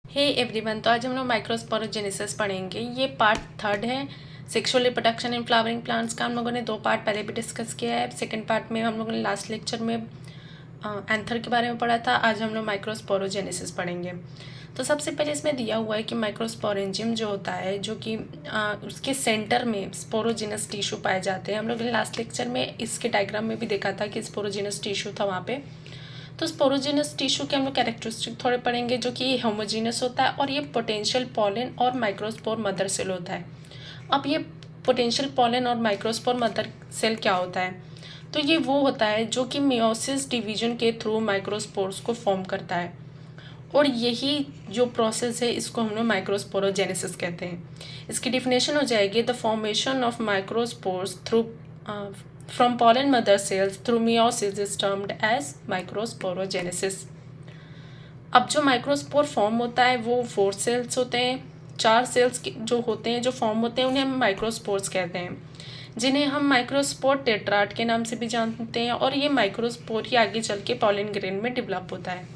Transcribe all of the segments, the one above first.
Hey everyone, तो आज हम लोग माइक्रोस्पोरोजेनेसिस पढ़ेंगे। ये पार्ट 3 है। Sexual reproduction in flowering plants का हम लोगों ने 2 पार्ट पहले भी डिस्कस किया है। सेकंड पार्ट में हम लोगों ने लास्ट लेक्चर में एंथर के बारे में पढ़ा था। आज हम लोग माइक्रोस्पोरोजेनेसिस पढ़ेंगे। तो सबसे पहले इसमें दिया हुआ है कि माइक्रोस्पोरेंजियम जो होता है, जो कि उसके सेंटर में स्पोरोजिनस टिश्यू पाए जाते हैं। हम लोग ने लास्ट लेक्चर में इसके डायग्राम में भी देखा था कि स्पोरोजिनस टिश्यू था वहाँ पे। तो स्पोरोजिनस टिश्यू के हम लोग कैरेक्टरिस्टिक थोड़े पढ़ेंगे, जो कि होमोजीनस होता है और ये पोटेंशियल पॉलन और माइक्रोस्पोर मदर सेल होता है। अब ये पोटेंशियल पॉलन और माइक्रोस्पोर मदर सेल क्या होता है? तो ये वो होता है जो कि मियोसिस डिवीजन के थ्रू माइक्रोस्पोर्स को फॉर्म करता है, और यही जो प्रोसेस है इसको हम लोग माइक्रोस्पोरोजेनेसिस कहते हैं। इसकी डिफिनेशन हो जाएगी the formation of microspores through from pollen mother cells through meiosis is termed as microsporogenesis। अब जो माइक्रोस्पोर फॉर्म होता है वो 4 सेल्स होते हैं। 4 सेल्स जो होते हैं, जो फॉर्म होते हैं, उन्हें हम माइक्रोस्पोर्स कहते हैं, जिन्हें हम माइक्रोस्पोर टेट्राड के नाम से भी जानते हैं। और ये माइक्रोस्पोर ही आगे चल के पॉलन ग्रेन में डेवलप होता है।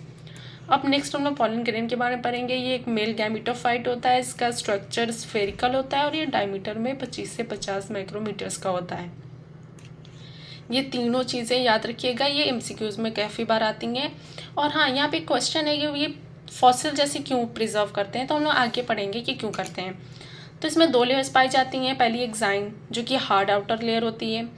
अब नेक्स्ट हम लोग पॉलन ग्रेन के बारे में पढ़ेंगे। ये एक मेल गैमेटोफाइट होता है। इसका स्ट्रक्चर स्फेरिकल होता है और ये डायमीटर में 25 से 50 माइक्रोमीटर्स का होता है। ये तीनों चीज़ें याद रखिएगा, ये एमसीक्यूज़ में काफ़ी बार आती हैं। और हाँ, यहाँ पे क्वेश्चन है कि ये फॉसिल जैसे क्यों प्रिजर्व करते हैं, तो हम लोग आगे पढ़ेंगे कि क्यों करते हैं। तो इसमें 2 लेयर्स पाई जाती हैं। पहली एक्साइन, जो कि हार्ड आउटर लेयर होती है।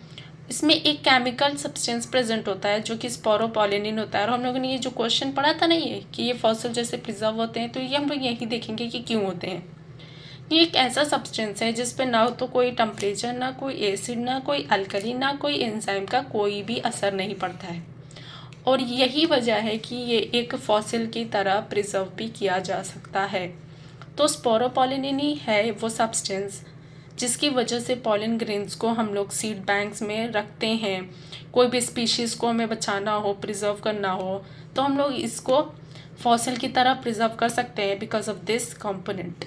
इसमें एक केमिकल सब्सटेंस प्रेजेंट होता है जो कि स्पोरोपोलिनिन होता है। और हम लोगों ने ये जो क्वेश्चन पढ़ा था ना, ये कि ये फॉसिल जैसे प्रिजर्व होते हैं, तो ये हम लोग यही देखेंगे कि क्यों होते हैं। ये एक ऐसा सब्सटेंस है जिस पे ना तो कोई टेम्परेचर, ना कोई एसिड, ना कोई अल्कली, ना कोई एंजाइम का कोई भी असर नहीं पड़ता है। और यही वजह है कि ये एक फॉसिल की तरह प्रिजर्व भी किया जा सकता है। तो स्पोरोपोलिनिन ही है वो सब्सटेंस जिसकी वजह से पॉलन ग्रेन्स को हम लोग सीड बैंक्स में रखते हैं। कोई भी स्पीशीज़ को हमें बचाना हो, प्रिजर्व करना हो, तो हम लोग इसको फॉसिल की तरह प्रिजर्व कर सकते हैं बिकॉज ऑफ दिस कंपोनेंट।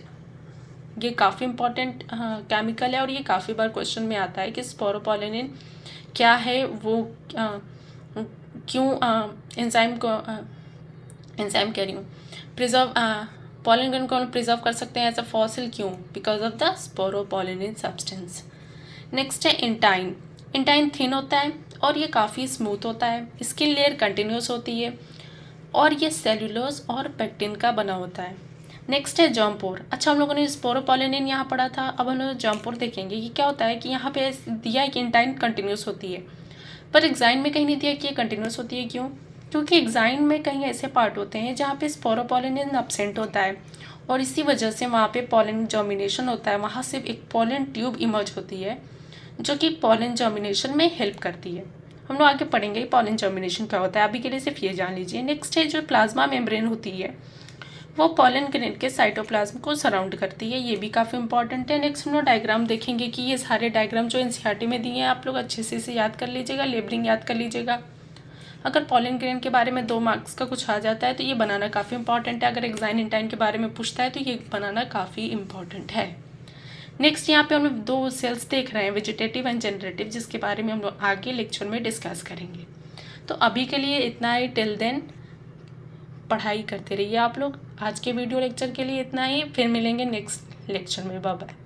ये काफ़ी इम्पॉर्टेंट केमिकल है और ये काफ़ी बार क्वेश्चन में आता है कि स्पोरोपोलिनिन क्या है, वो क्यों एंजाइम को एंजाइम कह रही हूँ प्रिजर्व पॉलन ग्रेन को प्रिजर्व कर सकते हैं एज अ फॉसिल, क्यों? Because of the sporopollenin substance. Next है इंटाइन। इंटाइन थिन होता है और ये काफ़ी स्मूथ होता है। इसकी लेयर कंटिन्यूस होती है और ये सेल्यूलोज और पेक्टिन का बना होता है। नेक्स्ट है जर्मपोर। अच्छा, हम लोगों ने स्पोरोपोलिनिन यहाँ पढ़ा था। अब हम लोग जर्मपोर देखेंगे कि क्या होता है। कि यहाँ पे दिया है कि इंटाइन कंटिन्यूस होती है, पर एक्साइन में कहीं नहीं दिया कि ये कंटिन्यूस होती है। क्यों? क्योंकि एक्साइन में कहीं ऐसे पार्ट होते हैं जहाँ पे स्पोरोपोलिनिन एब्सेंट होता है, और इसी वजह से वहाँ पे पॉलन जर्मिनेशन होता है। वहाँ से एक पॉलन ट्यूब इमर्ज होती है जो कि पॉलन जर्मिनेशन में हेल्प करती है। हम लोग आगे पढ़ेंगे पॉलन जर्मिनेशन क्या होता है। अभी के लिए सिर्फ ये जान लीजिए। नेक्स्ट है जो प्लाज्मा मेम्ब्रेन होती है, वो पॉलन ग्रेन के साइटोप्लाज्म को सराउंड करती है। ये भी काफ़ी इंपॉर्टेंट है। नेक्स्ट हम लोग डायग्राम देखेंगे कि ये सारे डायग्राम जो एनसीईआरटी में दिए हैं, आप लोग अच्छे से इसे याद कर लीजिएगा, लेबलिंग याद कर लीजिएगा। अगर पॉलन ग्रेन के बारे में 2 मार्क्स का कुछ आ जाता है तो ये बनाना काफ़ी इंपॉर्टेंट है। अगर एक्साइन इंटाइन के बारे में पूछता है तो ये बनाना काफ़ी इंपॉर्टेंट है। नेक्स्ट यहाँ पे हम लोग 2 सेल्स देख रहे हैं, वेजिटेटिव एंड जनरेटिव, जिसके बारे में हम लोग आगे लेक्चर में डिस्कस करेंगे। तो अभी के लिए इतना ही। टिल देन पढ़ाई करते रहिए आप लोग। आज के वीडियो लेक्चर के लिए इतना ही। फिर मिलेंगे नेक्स्ट लेक्चर में। Bye bye.